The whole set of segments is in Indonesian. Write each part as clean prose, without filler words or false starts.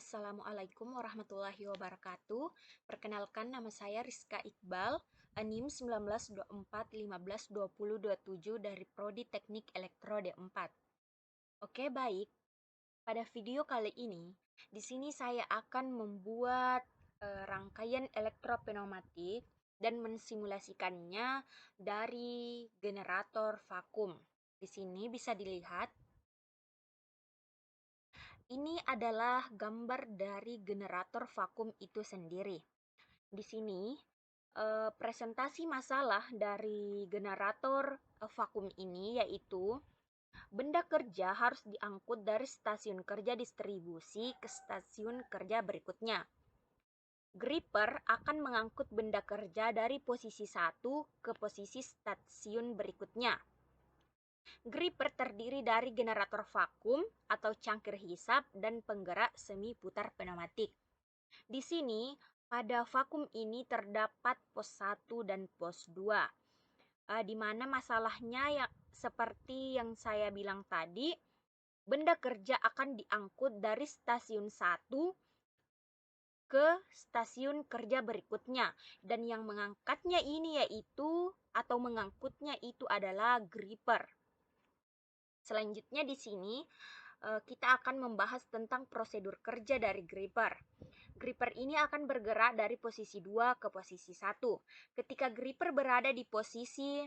Assalamualaikum warahmatullahi wabarakatuh. Perkenalkan, nama saya Rizka Iqbal, NIM 1924152027 dari Prodi Teknik Elektro D4. Oke, baik. Pada video kali ini, di sini saya akan membuat rangkaian elektropneumatik dan mensimulasikannya dari generator vakum. Di sini bisa dilihat ini adalah gambar dari generator vakum itu sendiri. Di sini, presentasi masalah dari generator vakum ini yaitu benda kerja harus diangkut dari stasiun kerja distribusi ke stasiun kerja berikutnya. Gripper akan mengangkut benda kerja dari posisi 1 ke posisi stasiun berikutnya. Gripper terdiri dari generator vakum atau cangkir hisap dan penggerak semi putar pneumatik. Di sini, pada vakum ini terdapat pos 1 dan pos 2. Di mana masalahnya yang seperti yang saya bilang tadi, benda kerja akan diangkut dari stasiun 1 ke stasiun kerja berikutnya, dan yang mengangkatnya ini yaitu atau mengangkutnya itu adalah gripper. Selanjutnya di sini kita akan membahas tentang prosedur kerja dari gripper. Gripper ini akan bergerak dari posisi 2 ke posisi 1. Ketika gripper berada di posisi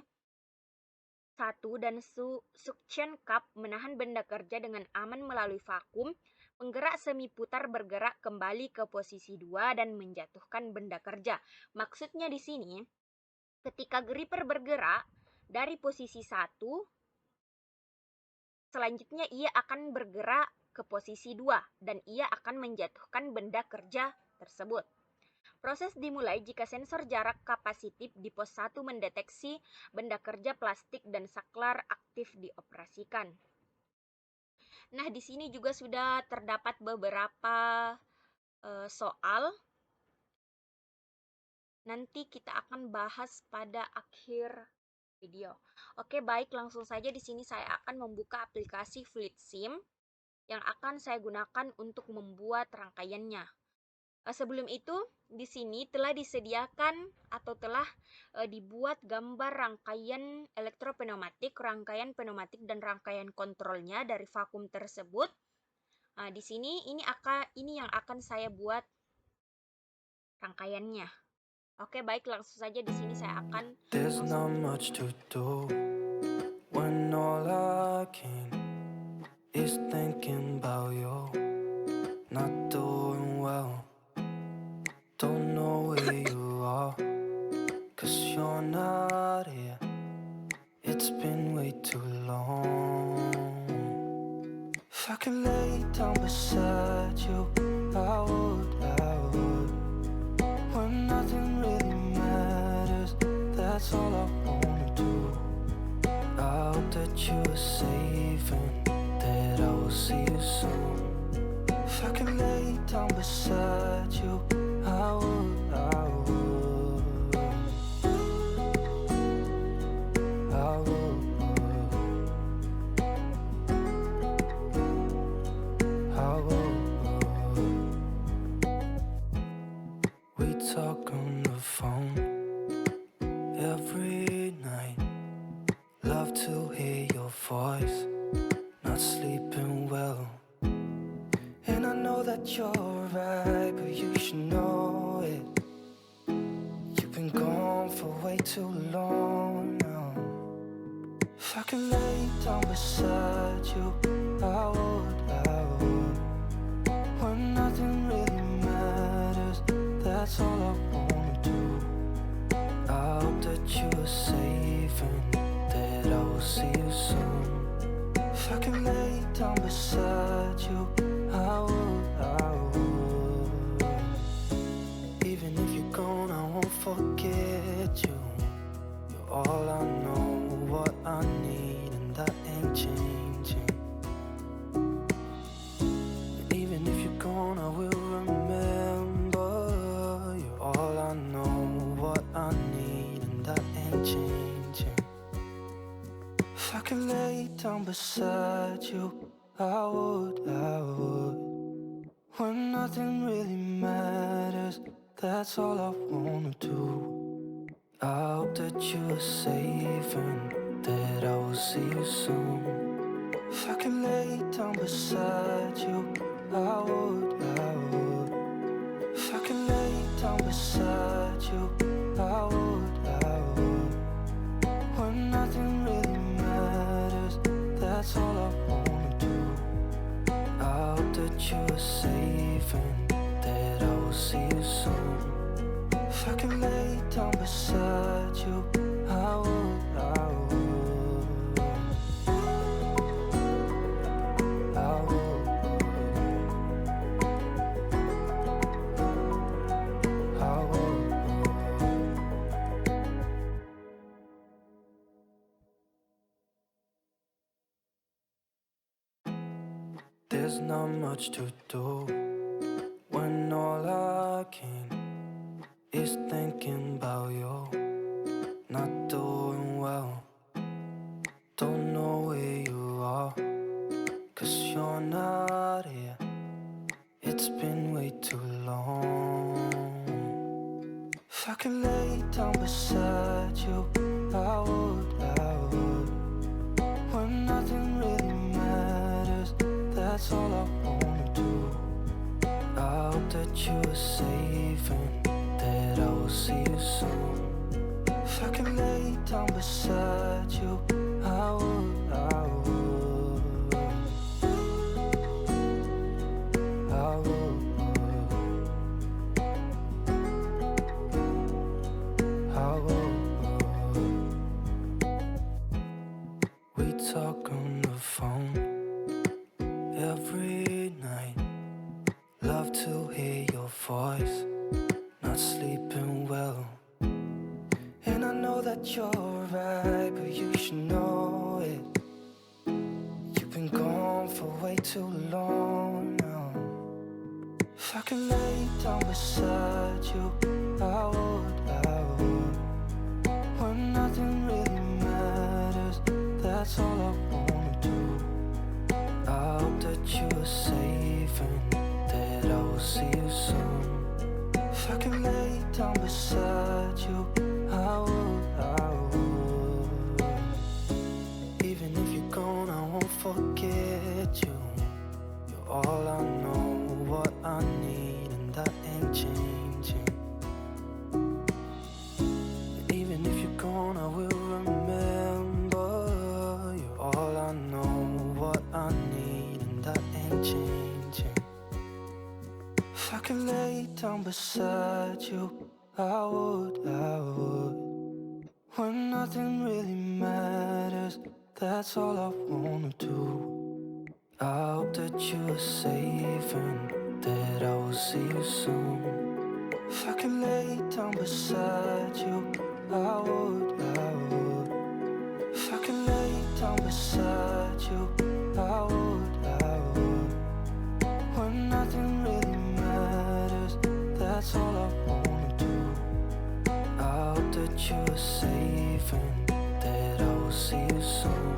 1 dan suction cup menahan benda kerja dengan aman melalui vakum, penggerak semi putar bergerak kembali ke posisi 2 dan menjatuhkan benda kerja. Maksudnya di sini, ketika gripper bergerak dari posisi 1, selanjutnya ia akan bergerak ke posisi 2 dan ia akan menjatuhkan benda kerja tersebut. Proses dimulai jika sensor jarak kapasitif di pos 1 mendeteksi benda kerja plastik dan saklar aktif dioperasikan. Nah, di sini juga sudah terdapat beberapa soal. Nanti kita akan bahas pada akhir video. Oke, baik, langsung saja di sini saya akan membuka aplikasi Fluid Sim yang akan saya gunakan untuk membuat rangkaiannya. Sebelum itu, di sini telah disediakan atau telah dibuat gambar rangkaian elektropneumatik, rangkaian pneumatik dan rangkaian kontrolnya dari vakum tersebut. Di sini ini yang akan saya buat rangkaiannya. Oke, baik, langsung saja di sini saya akan There's not much to do when all I can is thinking about you. Not doing well, don't know where you are, 'cause you're not here. It's been way too long. If I could lay down beside you, I would. When nothing really matters, that's all I wanna do. I hope that you are safe and that I will see you soon. If I could lay down beside you, I would. I would. I would. We talk on the phone every night. Love to hear your voice. Not sleeping well, and I know that you're right, but you should know it. You've been gone for way too long now. If I could lay down beside you, I would. When nothing really matters, that's all I wanna do. I hope that you are safe and that I will see you soon. If I could lay down beside you, I would. Even if you're gone, I won't forget you. You're all I know, what I need, and that ain't changing. And even if you're gone, I will remember. You're all I know, what I need, and that ain't changing. If I could lay down beside you, I would. When nothing really matters, that's all I wanna do. I hope that you are safe and that I will see you soon. If I could lay down beside you, I would, I would. If I could lay down beside you, I would, I would. When nothing really matters, that's all I wanna do. I hope that you are safe and that I will see you soon. If I could lay down beside you, I would, I would, I would, I would. There's not much to do when all I can is thinking about you. Not doing well, don't know where you are, 'cause you're not here. It's been way too long. If I could lay down beside you, I would, I would. When nothing really matters, that's all I wanna do. I hope that you are safe and that I will see you soon. If I could lay down beside you, I would, I would, I would, I would. We talk on the phone every night. Love to hear your voice. Not sleeping well. And I know that you're right, but you should know it. You've been gone for way too long now. If I could lay down beside you, I would, I would. When nothing really matters, that's all I wanna do. I hope that you are safe and that I will see you soon. If I could lay down beside you, I would, I would. Even if you're gone, I won't forget you. You're all I know, what I need, and that ain't changing. And even if you're gone, I will remember. You're all I know, what I need, and that ain't changing. If I could lay down beside you, I would, I would. When nothing really matters, that's all I wanna do. I hope that you are safe and that I will see you soon. If I could lay down beside you, I would, I would. If I could lay down beside you, I would, I would. When nothing really matters, that's all I wanna do. I hope that you are safe and that I will see you soon.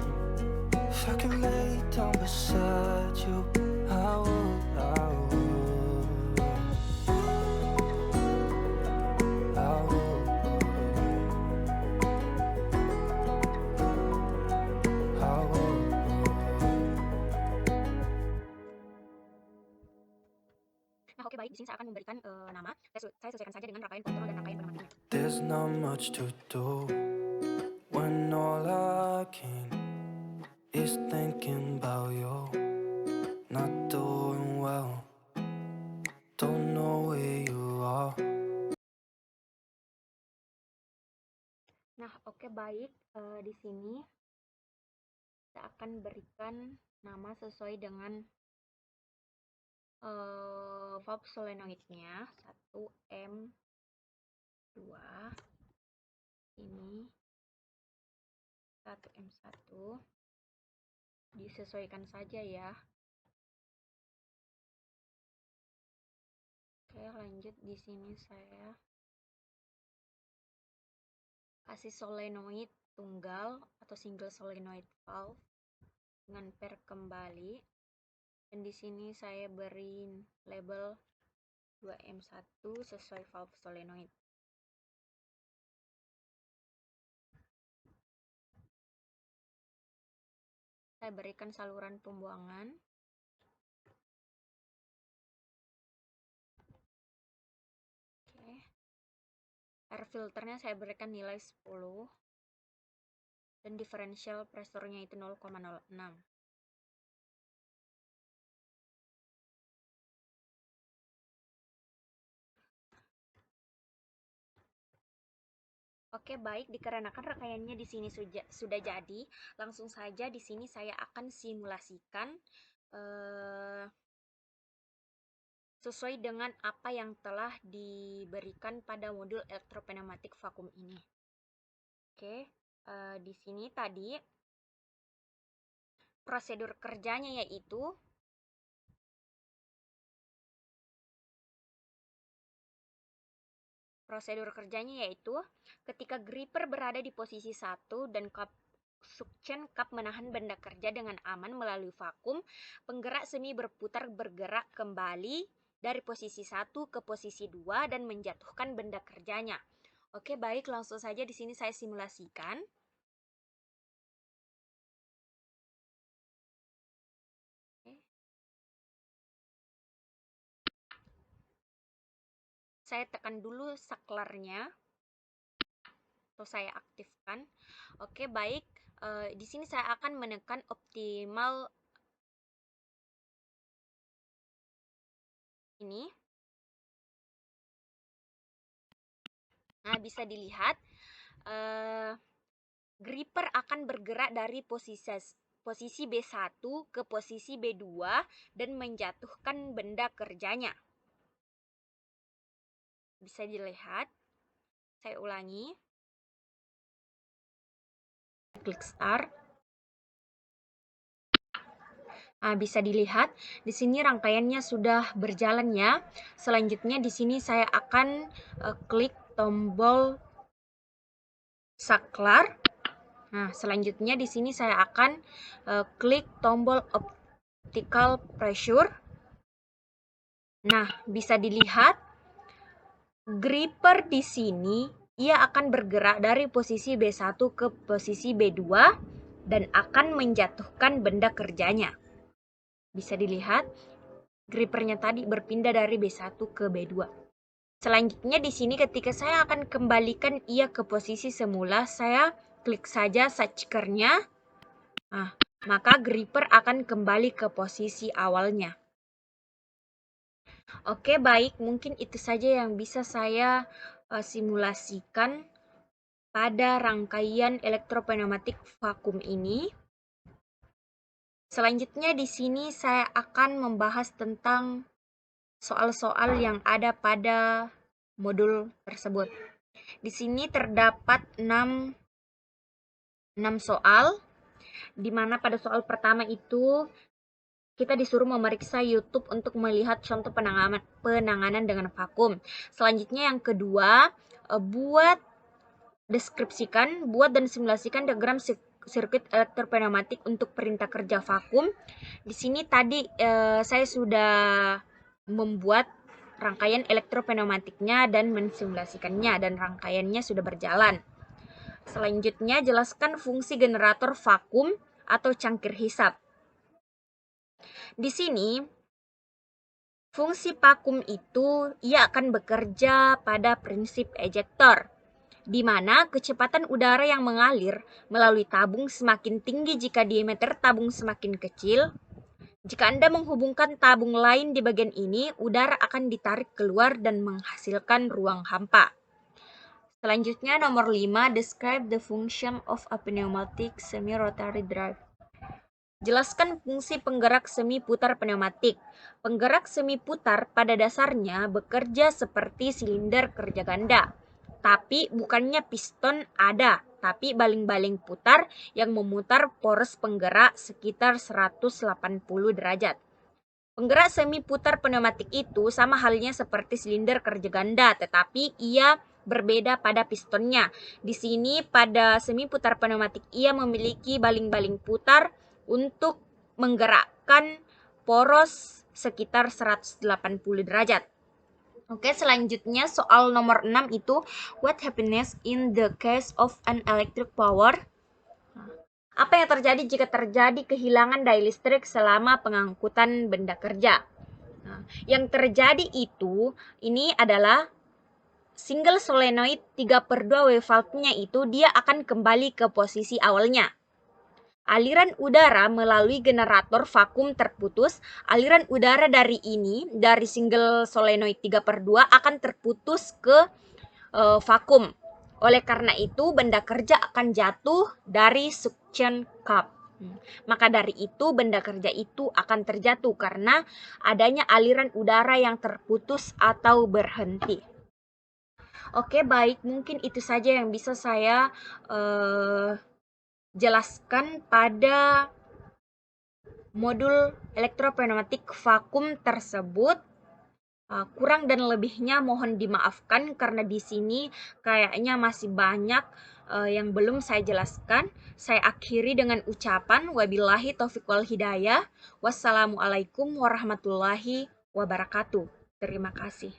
If I could lay down beside you, I would, I would, I would, I would. Nah, oke baik. Di sini saya akan memberikan nama. Saya sesuaikan saja dengan rangkaian kontrol dan rangkaian penematinya. There's not much to do when all I can is thinking about you. Not doing well, don't know where you are. Nah, oke baik. Di sini kita akan berikan nama sesuai dengan verb solenoidnya. 1 M, 2 ini 1 M1. Disesuaikan saja ya. Oke, lanjut. Di sini saya kasih solenoid tunggal atau single solenoid valve dengan pair kembali. Dan di sini saya beri label 2M1 sesuai valve solenoid. Saya berikan saluran pembuangan. Oke. Air filternya saya berikan nilai 10. Dan differential pressure-nya itu 0,06. Oke, baik, dikarenakan rangkaiannya di sini sudah jadi, langsung saja di sini saya akan simulasikan sesuai dengan apa yang telah diberikan pada modul elektropneumatik vakum ini. Oke, di sini tadi prosedur kerjanya yaitu ketika gripper berada di posisi 1 dan suction cup menahan benda kerja dengan aman melalui vakum, penggerak semi bergerak kembali dari posisi 1 ke posisi 2 dan menjatuhkan benda kerjanya. Oke, baik, langsung saja di sini saya simulasikan. Saya tekan dulu saklarnya atau saya aktifkan. Oke, baik. Di sini saya akan menekan optimal ini. Nah, bisa dilihat gripper akan bergerak dari posisi B1 ke posisi B2 dan menjatuhkan benda kerjanya. Bisa dilihat. Saya ulangi. Klik start. Nah, bisa dilihat di sini rangkaiannya sudah berjalan ya. Selanjutnya di sini saya akan klik tombol saklar. Nah, selanjutnya di sini saya akan klik tombol optical pressure. Nah, bisa dilihat gripper di sini ia akan bergerak dari posisi B1 ke posisi B2 dan akan menjatuhkan benda kerjanya. Bisa dilihat grippernya tadi berpindah dari B1 ke B2. Selanjutnya di sini ketika saya akan kembalikan ia ke posisi semula, saya klik saja satchkernya. Nah, maka gripper akan kembali ke posisi awalnya. Oke, baik, mungkin itu saja yang bisa saya simulasikan pada rangkaian elektropneumatik vakum ini. Selanjutnya di sini saya akan membahas tentang soal-soal yang ada pada modul tersebut. Di sini terdapat 6 soal, di mana pada soal pertama itu kita disuruh memeriksa YouTube untuk melihat contoh penanganan dengan vakum. Selanjutnya yang kedua, buat dan simulasikan diagram sirkuit elektropneumatik untuk perintah kerja vakum. Di sini tadi saya sudah membuat rangkaian elektropneumatiknya dan mensimulasikannya, dan rangkaiannya sudah berjalan. Selanjutnya, jelaskan fungsi generator vakum atau cangkir hisap. Di sini, fungsi vakum itu ia akan bekerja pada prinsip ejektor, di mana kecepatan udara yang mengalir melalui tabung semakin tinggi jika diameter tabung semakin kecil. Jika Anda menghubungkan tabung lain di bagian ini, udara akan ditarik keluar dan menghasilkan ruang hampa. Selanjutnya nomor 5, describe the function of a pneumatic semi-rotary drive. Jelaskan fungsi penggerak semi putar pneumatik. Penggerak semi putar pada dasarnya bekerja seperti silinder kerja ganda. Tapi bukannya piston ada, tapi baling-baling putar yang memutar poros penggerak sekitar 180 derajat. Penggerak semi putar pneumatik itu sama halnya seperti silinder kerja ganda, tetapi ia berbeda pada pistonnya. Di sini pada semi putar pneumatik ia memiliki baling-baling putar untuk menggerakkan poros sekitar 180 derajat. Oke, selanjutnya soal nomor 6 itu, what happens in the case of an electric power? Apa yang terjadi jika terjadi kehilangan daya listrik selama pengangkutan benda kerja? Nah, yang terjadi itu, ini adalah single solenoid 3/2 wave valve-nya itu dia akan kembali ke posisi awalnya. Aliran udara melalui generator vakum terputus. Aliran udara dari single solenoid 3/2 akan terputus ke vakum. Oleh karena itu, benda kerja akan jatuh dari suction cup. Maka dari itu, benda kerja itu akan terjatuh karena adanya aliran udara yang terputus atau berhenti. Oke, baik. Mungkin itu saja yang bisa saya jelaskan pada modul elektropneumatik vakum tersebut. Kurang dan lebihnya mohon dimaafkan karena di sini kayaknya masih banyak yang belum saya jelaskan. Saya akhiri dengan ucapan wabillahi taufiq wal hidayah. Wassalamualaikum warahmatullahi wabarakatuh. Terima kasih.